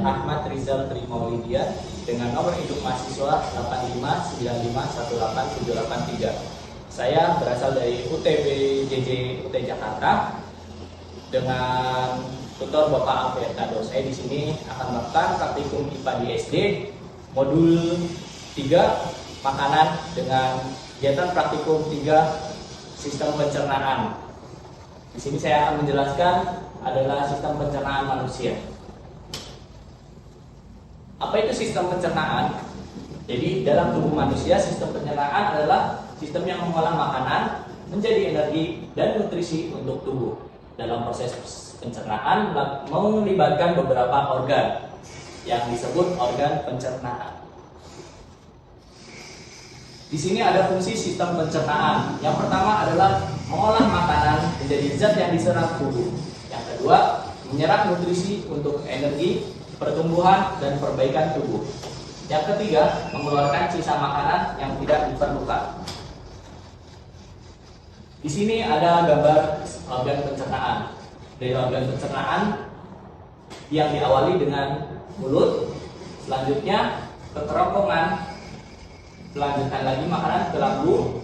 Ahmad Rizal Trimaulidia dengan nomor induk mahasiswa 859518783. Saya berasal dari UTB JJ UT Jakarta dengan tutor Bapak Albertado. Saya di sini akan melakukan praktikum IPA di SD modul 3 makanan dengan kegiatan praktikum 3 sistem pencernaan. Di sini saya akan menjelaskan adalah sistem pencernaan manusia. Apa itu sistem pencernaan? Jadi dalam tubuh manusia sistem pencernaan adalah sistem yang mengolah makanan menjadi energi dan nutrisi untuk tubuh. Dalam proses pencernaan melibatkan beberapa organ yang disebut organ pencernaan. Di sini ada fungsi sistem pencernaan. Yang pertama adalah mengolah makanan menjadi zat yang diserap tubuh. Yang kedua, menyerap nutrisi untuk energi, pertumbuhan, dan perbaikan tubuh. Yang ketiga, mengeluarkan sisa makanan yang tidak diperlukan. Di sini ada gambar organ pencernaan. Dari organ pencernaan yang diawali dengan mulut, selanjutnya ke kerongkongan, melanjutkan lagi makanan ke lambung,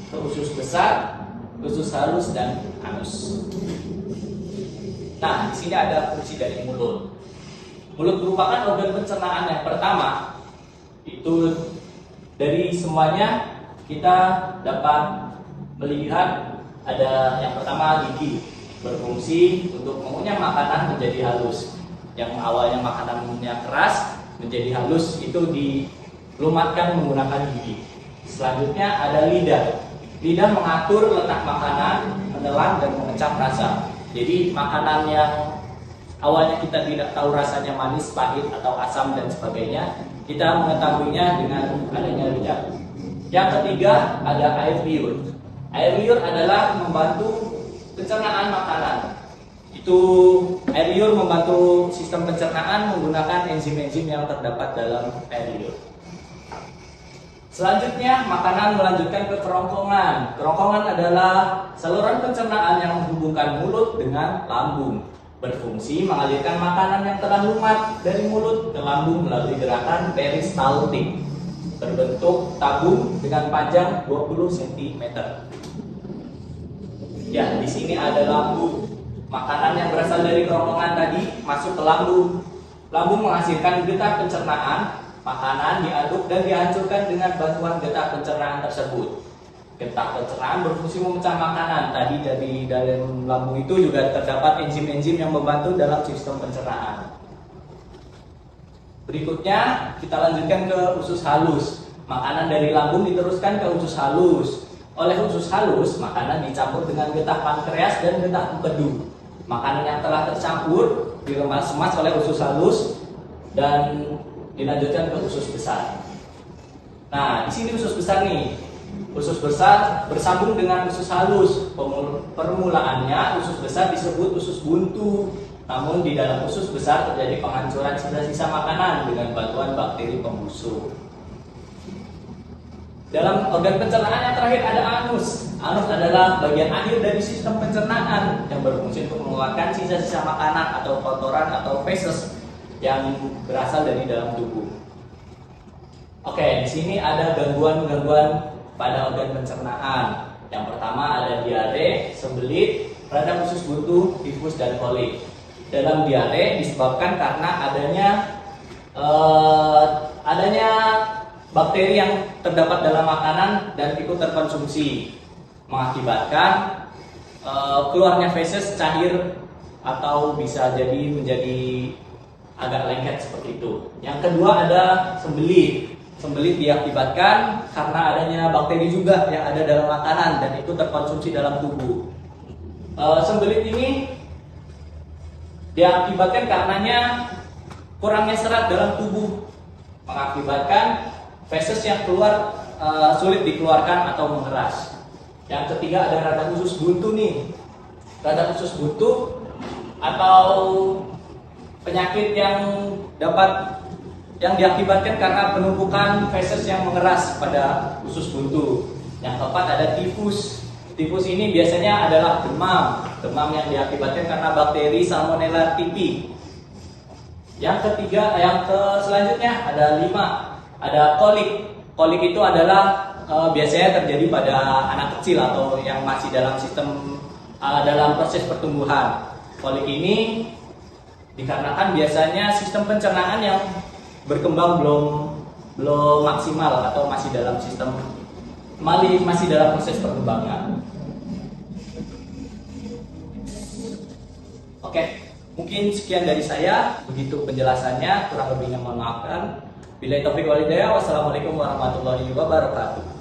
ke usus besar, usus halus, dan anus. Nah, di sini ada fungsi dari mulut. Mulut merupakan organ pencernaan yang pertama. Itu dari semuanya kita dapat melihat ada yang pertama gigi, berfungsi untuk mengunyah makanan menjadi halus. Yang awalnya makanannya keras menjadi halus itu dilumatkan menggunakan gigi. Selanjutnya ada lidah. Lidah mengatur letak makanan, menelan dan mengecap rasa. Jadi makanan yang awalnya kita tidak tahu rasanya manis, pahit, atau asam dan sebagainya, kita mengetahuinya dengan adanya lidah. Yang ketiga ada air liur. Air liur adalah membantu pencernaan makanan. Itu air liur membantu sistem pencernaan menggunakan enzim-enzim yang terdapat dalam air liur. Selanjutnya, makanan melanjutkan ke kerongkongan. Kerongkongan adalah saluran pencernaan yang menghubungkan mulut dengan lambung. Berfungsi mengalirkan makanan yang telah lumat dari mulut ke lambung melalui gerakan peristaltik. Berbentuk tabung dengan panjang 20 cm. Ya, di sini ada lambung. Makanan yang berasal dari kerongkongan tadi masuk ke lambung. Lambung menghasilkan getah pencernaan. Makanan diaduk dan dihancurkan dengan bantuan getah pencernaan tersebut. Getah pencernaan berfungsi memecah makanan. Tadi dari dalam lambung itu juga terdapat enzim-enzim yang membantu dalam sistem pencernaan. Berikutnya kita lanjutkan ke usus halus. Makanan dari lambung diteruskan ke usus halus. Oleh usus halus, makanan dicampur dengan getah pankreas dan getah empedu. Makanan yang telah tercampur diremas-emas oleh usus halus dan dilanjutkan ke usus besar. Nah, di sini usus besar nih. Usus besar bersambung dengan usus halus. Permulaannya usus besar disebut usus buntu. Namun di dalam usus besar terjadi penghancuran sisa-sisa makanan dengan bantuan bakteri pembusuk. Dalam organ pencernaan yang terakhir ada anus. Anus adalah bagian akhir dari sistem pencernaan yang berfungsi untuk mengeluarkan sisa-sisa makanan atau kotoran atau feses yang berasal dari dalam tubuh. Oke, di sini ada gangguan-gangguan pada organ pencernaan. Yang pertama ada diare, sembelit, radang usus buntu, tifus, dan kolik. Dalam diare disebabkan karena adanya bakteri yang terdapat dalam makanan dan ikut terkonsumsi, mengakibatkan keluarnya feses cair atau bisa jadi menjadi agak lengket seperti itu. Yang kedua ada sembelit. Sembelit diakibatkan karena adanya bakteri juga yang ada dalam makanan dan itu terkonsumsi dalam tubuh. Sembelit ini diakibatkan karenanya kurangnya serat dalam tubuh, mengakibatkan feses yang keluar sulit dikeluarkan atau mengeras. Yang ketiga ada radang usus buntu nih. Radang usus buntu atau penyakit yang diakibatkan karena penumpukan feses yang mengeras pada usus buntu. Yang keempat ada tifus. Tifus ini biasanya adalah demam yang diakibatkan karena bakteri Salmonella typhi. Selanjutnya ada 5, ada kolik. Kolik itu adalah biasanya terjadi pada anak kecil atau yang masih dalam dalam proses pertumbuhan. Kolik ini dikarenakan biasanya sistem pencernaan yang berkembang belum maksimal atau masih dalam proses perkembangan. Oke, mungkin sekian dari saya. Begitu penjelasannya, kurang lebihnya mohon maafkan. Billahi taufiq wal hidayah. Wassalamualaikum warahmatullahi wabarakatuh.